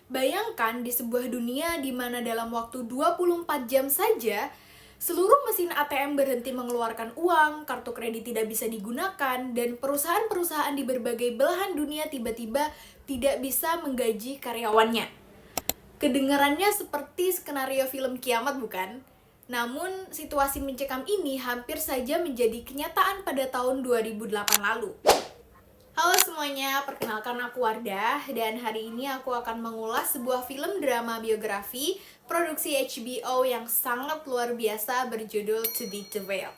Bayangkan di sebuah dunia di mana dalam waktu 24 jam saja, seluruh mesin ATM berhenti mengeluarkan uang, kartu kredit tidak bisa digunakan, dan perusahaan-perusahaan di berbagai belahan dunia tiba-tiba tidak bisa menggaji karyawannya. Kedengarannya seperti skenario film kiamat, bukan? Namun, situasi mencekam ini hampir saja menjadi kenyataan pada tahun 2008 lalu. Halo semuanya, perkenalkan aku Wardah, dan hari ini aku akan mengulas sebuah film drama biografi produksi HBO yang sangat luar biasa berjudul To Be The Whale.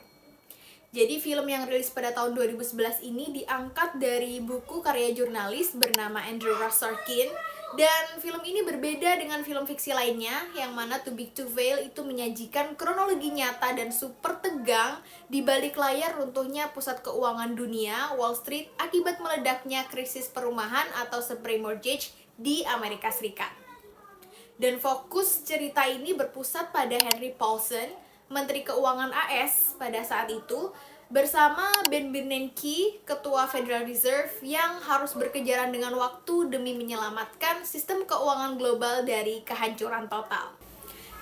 Jadi film yang rilis pada tahun 2011 ini diangkat dari buku karya jurnalis bernama Andrew Ross Sorkin. Dan film ini berbeda dengan film fiksi lainnya, yang mana Too Big to Fail itu menyajikan kronologi nyata dan super tegang di balik layar runtuhnya pusat keuangan dunia, Wall Street, akibat meledaknya krisis perumahan atau subprime mortgage di Amerika Serikat. Dan fokus cerita ini berpusat pada Henry Paulson, Menteri Keuangan AS pada saat itu, bersama Ben Bernanke, Ketua Federal Reserve yang harus berkejaran dengan waktu demi menyelamatkan sistem keuangan global dari kehancuran total.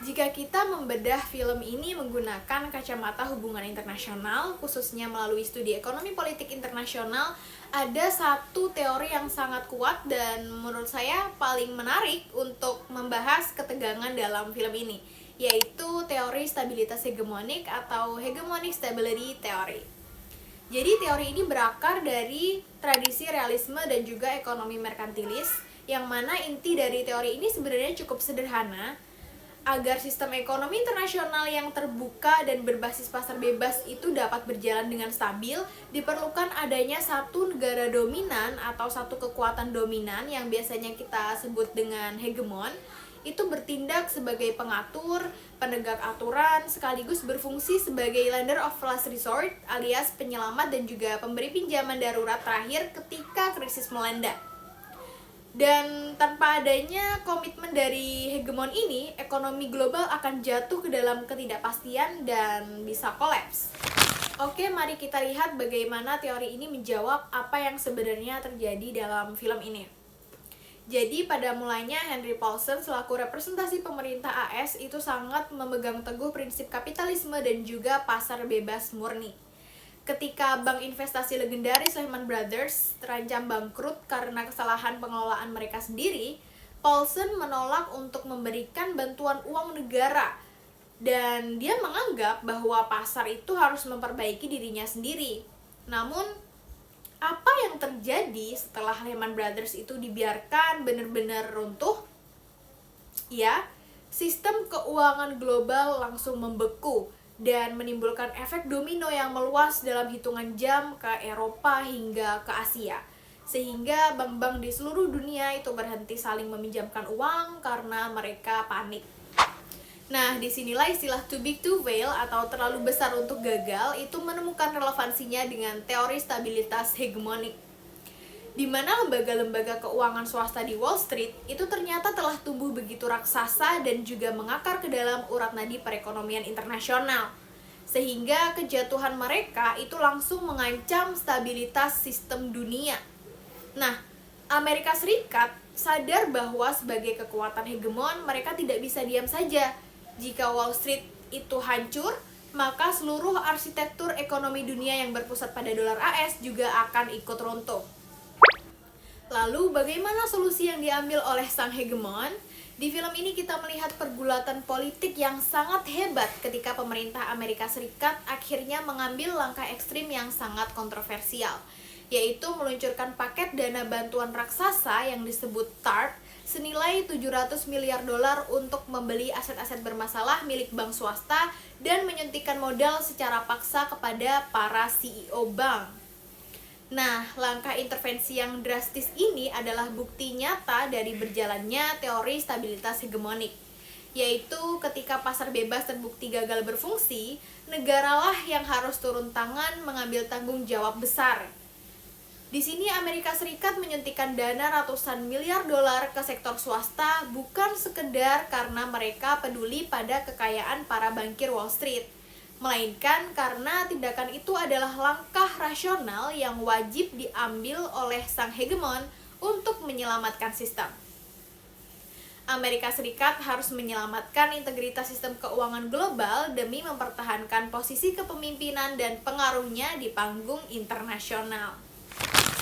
Jika kita membedah film ini menggunakan kacamata hubungan internasional, khususnya melalui studi ekonomi politik internasional, ada satu teori yang sangat kuat dan menurut saya paling menarik untuk membahas ketegangan dalam film ini, yaitu teori stabilitas hegemonik atau hegemonic stability theory. Jadi teori ini berakar dari tradisi realisme dan juga ekonomi merkantilis, yang mana inti dari teori ini sebenarnya cukup sederhana. Agar sistem ekonomi internasional yang terbuka dan berbasis pasar bebas itu dapat berjalan dengan stabil, diperlukan adanya satu negara dominan atau satu kekuatan dominan yang biasanya kita sebut dengan hegemon, itu bertindak sebagai pengatur, penegak aturan, sekaligus berfungsi sebagai lender of last resort alias penyelamat dan juga pemberi pinjaman darurat terakhir ketika krisis melanda. Dan tanpa adanya komitmen dari hegemon ini, ekonomi global akan jatuh ke dalam ketidakpastian dan bisa kolaps. Oke, mari kita lihat bagaimana teori ini menjawab apa yang sebenarnya terjadi dalam film ini. Jadi pada mulanya Henry Paulson selaku representasi pemerintah AS itu sangat memegang teguh prinsip kapitalisme dan juga pasar bebas murni. Ketika bank investasi legendaris Lehman Brothers terancam bangkrut karena kesalahan pengelolaan mereka sendiri, Paulson menolak untuk memberikan bantuan uang negara. Dan dia menganggap bahwa pasar itu harus memperbaiki dirinya sendiri. Namun, apa yang terjadi setelah Lehman Brothers itu dibiarkan benar-benar runtuh? Ya, sistem keuangan global langsung membeku dan menimbulkan efek domino yang meluas dalam hitungan jam ke Eropa hingga ke Asia. Sehingga bank-bank di seluruh dunia itu berhenti saling meminjamkan uang karena mereka panik. Nah, disinilah istilah too big to fail atau terlalu besar untuk gagal itu menemukan relevansinya dengan teori stabilitas hegemonik, di mana lembaga-lembaga keuangan swasta di Wall Street itu ternyata telah tumbuh begitu raksasa dan juga mengakar ke dalam urat nadi perekonomian internasional. Sehingga kejatuhan mereka itu langsung mengancam stabilitas sistem dunia. Nah, Amerika Serikat sadar bahwa sebagai kekuatan hegemon mereka tidak bisa diam saja. Jika Wall Street itu hancur, maka seluruh arsitektur ekonomi dunia yang berpusat pada dolar AS juga akan ikut runtuh. Lalu bagaimana solusi yang diambil oleh sang hegemon? Di film ini kita melihat pergulatan politik yang sangat hebat ketika pemerintah Amerika Serikat akhirnya mengambil langkah ekstrim yang sangat kontroversial, yaitu meluncurkan paket dana bantuan raksasa yang disebut TARP senilai 700 miliar dolar untuk membeli aset-aset bermasalah milik bank swasta dan menyuntikkan modal secara paksa kepada para CEO bank. Nah, langkah intervensi yang drastis ini adalah bukti nyata dari berjalannya teori stabilitas hegemonik, yaitu ketika pasar bebas terbukti gagal berfungsi, negaralah yang harus turun tangan mengambil tanggung jawab besar. Di sini Amerika Serikat menyuntikkan dana ratusan miliar dolar ke sektor swasta bukan sekedar karena mereka peduli pada kekayaan para bankir Wall Street, melainkan karena tindakan itu adalah langkah rasional yang wajib diambil oleh sang hegemon untuk menyelamatkan sistem. Amerika Serikat harus menyelamatkan integritas sistem keuangan global demi mempertahankan posisi kepemimpinan dan pengaruhnya di panggung internasional.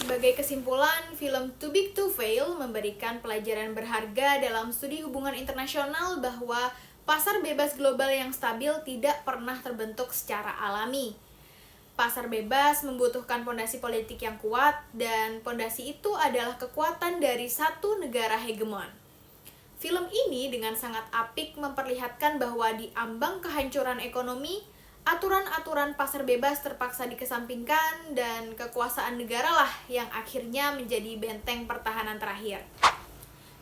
Sebagai kesimpulan, film Too Big to Fail memberikan pelajaran berharga dalam studi hubungan internasional bahwa pasar bebas global yang stabil tidak pernah terbentuk secara alami. Pasar bebas membutuhkan pondasi politik yang kuat, dan pondasi itu adalah kekuatan dari satu negara hegemon. Film ini dengan sangat apik memperlihatkan bahwa di ambang kehancuran ekonomi, aturan-aturan pasar bebas terpaksa dikesampingkan dan kekuasaan negara lah yang akhirnya menjadi benteng pertahanan terakhir.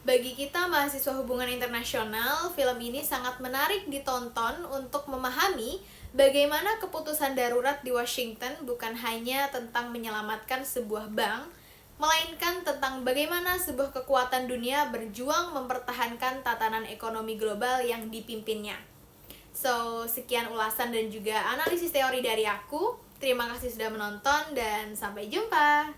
Bagi kita mahasiswa hubungan internasional, film ini sangat menarik ditonton untuk memahami bagaimana keputusan darurat di Washington bukan hanya tentang menyelamatkan sebuah bank, melainkan tentang bagaimana sebuah kekuatan dunia berjuang mempertahankan tatanan ekonomi global yang dipimpinnya. So, sekian ulasan dan juga analisis teori dari aku. Terima kasih sudah menonton dan sampai jumpa.